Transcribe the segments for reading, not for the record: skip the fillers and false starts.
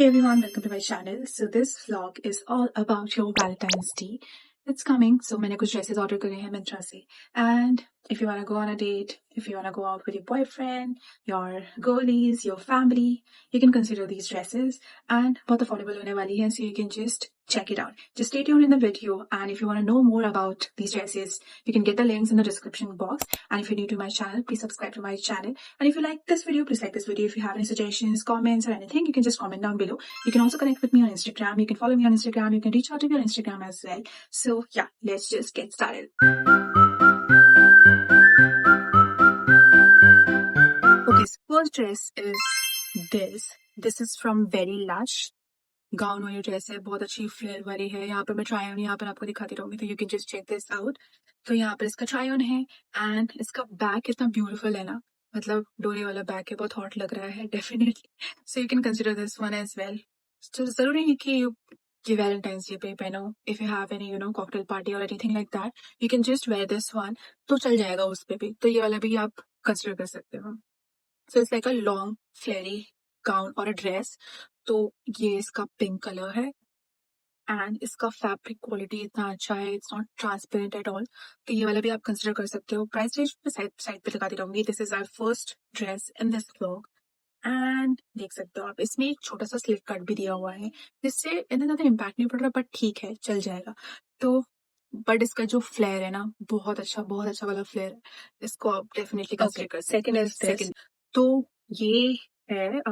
Hey everyone, welcome to my channel. So this vlog is all about your Valentine's Day. It's coming, so मैंने कुछ dresses order करे हैं Myntra से. And if you wanna go on a date, if you wanna go out with your boyfriend, your girlies, your family, you can consider these dresses. And बहुत affordable होने वाली हैं, so you can just check it out. Just stay tuned in the video, and if you wanna know more about these dresses, you can get the links in the description box. And if you're new to my channel, please subscribe to my channel. And if you like this video, please like this video. If you have any suggestions, comments, or anything, you can just comment down below. You can also connect with me on Instagram. You can follow me on Instagram. You can reach out to me on Instagram as well. So yeah, let's just get started. Okay, so first dress is this. This is from Very Lush. Gown वाली dress है, बहुत अच्छी flare वाली है. यहाँ पर मैं try on यहाँ पर आपको दिखाती रहूंगी, तो you can just check this out. तो यहाँ पर इसका ट्राई ऑन है, एंड इसका बैक इतना ब्यूटीफुल है ना, मतलब डोरी वाला बैक है, बहुत हॉट लग रहा है definitely. So you can consider this one as well. तो जरूरी है कि ये वैलेंटाइंस डे पे पहनो. If you have any cocktail party और anything like that, you can just wear this one, तो चल जाएगा उस पे भी. तो ये वाला भी आप कंसिडर कर सकते हो. So it's like a long flary gown और अ ड्रेस. तो ये इसका पिंक कलर है, एंड इसका फैब्रिक क्वालिटी इतना अच्छा है, it's not transparent at all. तो ये वाला भी आप कंसिडर कर सकते हो. प्राइस रेंज में साइड पे लगाती रहूंगी. This is our first dress in this vlog, and देख सकते हो आप, इसमें एक छोटा सा स्लिट कट भी दिया हुआ है, जिससे इतना ज्यादा इम्पैक्ट नहीं पड़ रहा, बट ठीक है, चल जाएगा. तो बट इसका जो फ्लेयर है ना, बहुत अच्छा वाला फ्लेयर है. इसको आप डेफिनेटली कंसिडर कर सकते. Second is this. तो ये है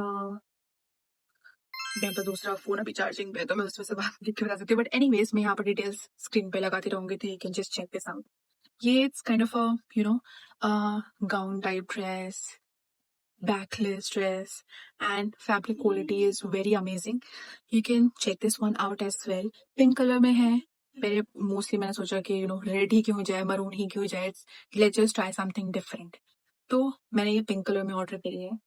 मेरा दूसरा फोन अभी चार्जिंग पे है, तो मैं उसमें से बात लिख के बता सकती हूँ. बट एनीवेज, मैं यहाँ पर डिटेल्स स्क्रीन पे लगाती रहूंगी, तो you can just check this out. ये it's kind of gown type dress, backless dress, and fabric quality is very amazing. You can check this one out as well. Pink colour में है. मेरे mostly मैंने सोचा कि red ही क्यों जाए, maroon ही क्यों जाए, let's just try something different. तो मैंने ये पिंक कलर में ऑर्डर करी है.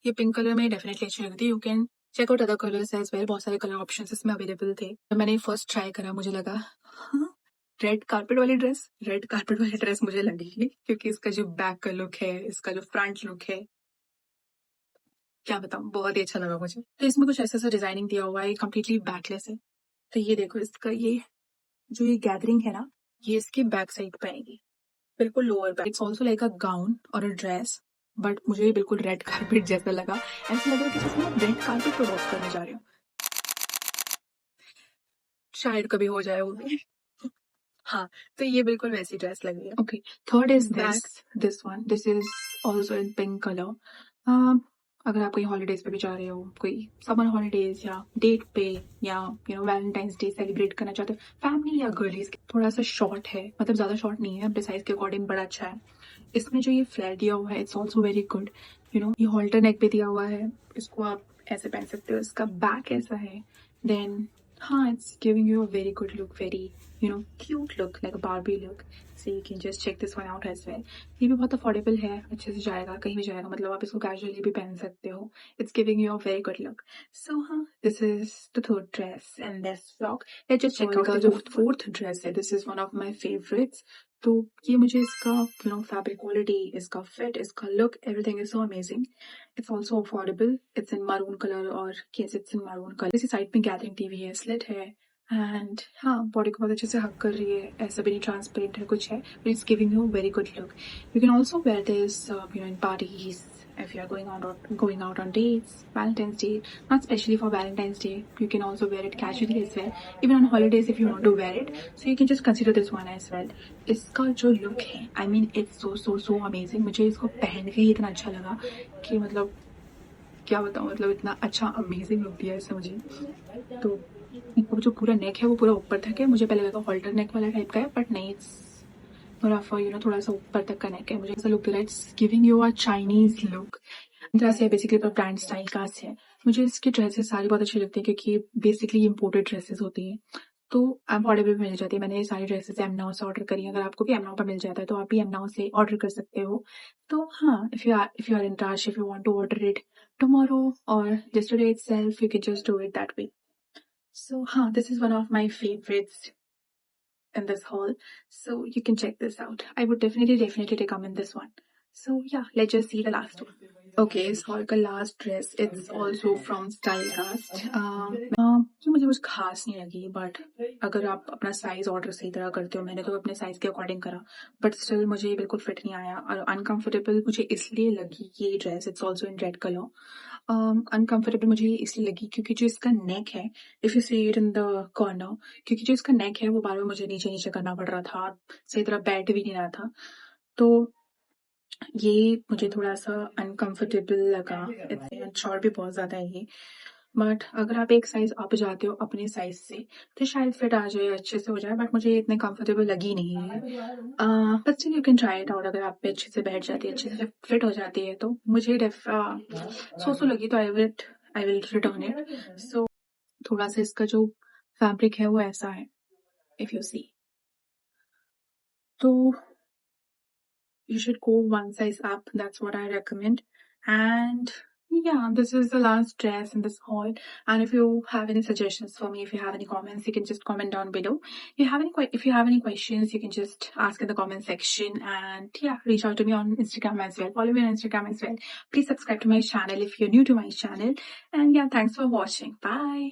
ये पिंक कलर में डेफिनेटली अच्छी लगती है. You can check out other colours as well. बहुत सारे कलर ऑप्शंस इसमें अवेलेबल थे. तो मैंने फर्स्ट ट्राई करा, मुझे लगा रेड कारपेट वाली ड्रेस मुझे लगी, क्योंकि इसका जो बैक का लुक है, इसका जो फ्रंट लुक है, क्या बताऊं, बहुत ही अच्छा लगा मुझे. तो इसमें कुछ ऐसा डिजाइनिंग दिया हुआ है, कंप्लीटली बैकलेस है. तो ये देखो, इसका ये जो ये गैदरिंग है ना, ये इसके बैक साइड पे आएगी, बिल्कुल lower back. It's also like a gown और अ ड्रेस, बट मुझे ये बिल्कुल रेड कारपेट जैसा लगा. ऐसा लग रहा है कि जैसे मैं रेड कारपेट पे वॉक करने जा रही हूँ. शायद कभी हो जाए वो भी. हाँ, तो ये बिल्कुल वैसी ड्रेस लग रही है. Okay, third is this one. This is also in pink colour. अगर आप कहीं हॉलीडेज पे भी जा रहे हो, कोई समर हॉलीडेज या डेट पे, या वैलेंटाइंस डे सेलिब्रेट करना चाहते हो फैमिली या गर्लीज, थोड़ा सा शॉर्ट है, मतलब ज्यादा शॉर्ट नहीं है, अपने साइज के अकॉर्डिंग बड़ा अच्छा है. इसमें जो ये फ्लेयर दिया हुआ है, इट्स ऑल्सो वेरी गुड. ये हॉल्टर नेक पे दिया हुआ है. इसको आप ऐसे पहन सकते हो. इसका बैक ऐसा है. देन हाँ, it's giving you a very good look, very cute look, like a Barbie look. So you can just check this one out as well. ये भी बहुत अफोर्डेबल है, अच्छे से जाएगा, कहीं भी जाएगा, मतलब आप इसको कैजुअली भी पहन सकते हो. It's giving you a very good look. So हाँ, this is the third dress in this vlog. Let's just check out the fourth dress है. This is one of my favorites. तो ये मुझे इसका फैब्रिक क्वालिटी, इसका fit, इसका look, everything is so amazing. It's also affordable. It's in maroon colour, और yes, it's in maroon colour. इसी side में गैदरिंग टीवी है, स्लिट है, एंड हाँ, बॉडी को बहुत अच्छे से हक कर रही है. ऐसा भी नहीं ट्रांसपेरेंट है कुछ है, but it's giving you very good look. You can also wear this in parties, if you are going out on dates, Valentine's Day, not especially for Valentine's Day, you can also wear it casually as well. Even on holidays, if you want to wear it, so you can just consider this one as well. इसका जो look है, I mean, it's so amazing. मुझे इसको पहन के ही इतना अच्छा लगा कि मतलब क्या बताऊँ, मतलब इतना अच्छा अमेजिंग लुक दिया इसने मुझे. तो जो पूरा नेक है वो पूरा ऊपर तक है. मुझे पहले लगा हॉल्टर नेक वाला टाइप का है, बट नहीं, इट्स थोड़ा सा ऊपर तक का नेक है. मुझे ऐसा लुक दे रहा है. It's giving you a Chinese look. तरह से बेसिकली पर ब्रांड स्टाइल का है. मुझे इसकी ड्रेसेस सारी बहुत अच्छी लगती है, क्योंकि बेसिकली इम्पोर्टेड ड्रेसेस होती हैं, तो अफोर्डेबल मिल जाती है. मैंने ये सारी ड्रेसेस एमनाउ से ऑर्डर करी. अगर आपको भी एमनाउ पर मिल जाता है, तो आप भी एमनाउ से ऑर्डर कर सकते हो. तो हाँ, if you are in rush, if you want to order it tomorrow और yesterday itself, you can just do it that way. So हाँ, this is one of my favorites in this haul, so you can check this out. I would definitely recommend this one. So yeah, let's just see the last one. Okay, so her last dress, it's also from Stylecast. ये मुझे कुछ खास नहीं लगी, but अगर आप अपना size order सही तरह करते हो, मैंने तो अपने साइज के अकॉर्डिंग करा, बट स्टिल मुझे ये बिल्कुल फिट नहीं आया और अनकंफर्टेबल मुझे इसलिए लगी ये dress. It's also in red colour. Uncomfortable मुझे ये इसलिए लगी क्योंकि जो इसका नेक है, if you see it in the corner, क्योंकि जो इसका नेक है वो बार बार मुझे नीचे नीचे करना पड़ रहा था, सही तरह बैठ भी नहीं रहा था, तो ये मुझे थोड़ा-सा अनकंफर्टेबल लगा। इट्स शॉर्ट भी बहुत ज़्यादा है ये, बट अगर आप एक साइज़ अप जाते हो अपने साइज़ से, तो शायद फिट आ जाए, अच्छे से हो जाए, बट मुझे ये इतने कंफर्टेबल लगी नहीं है। But still you can try it out. अगर आप पे अच्छे से बैठ जाती है, अच्छे से फिट हो जाती है, तो मुझे सो लगी, तो आई विल रिटर्न इट। सो थोड़ा-सा इसका जो फैब्रिक है वो ऐसा है, इफ यू सी। तो you should go one size up. That's what I recommend. And yeah, this is the last dress in this haul. And if you have any suggestions for me, if you have any comments, you can just comment down below. If you have any questions, you can just ask in the comment section. And yeah, reach out to me on Instagram as well. Follow me on Instagram as well. Please subscribe to my channel if you're new to my channel. And yeah, thanks for watching. Bye.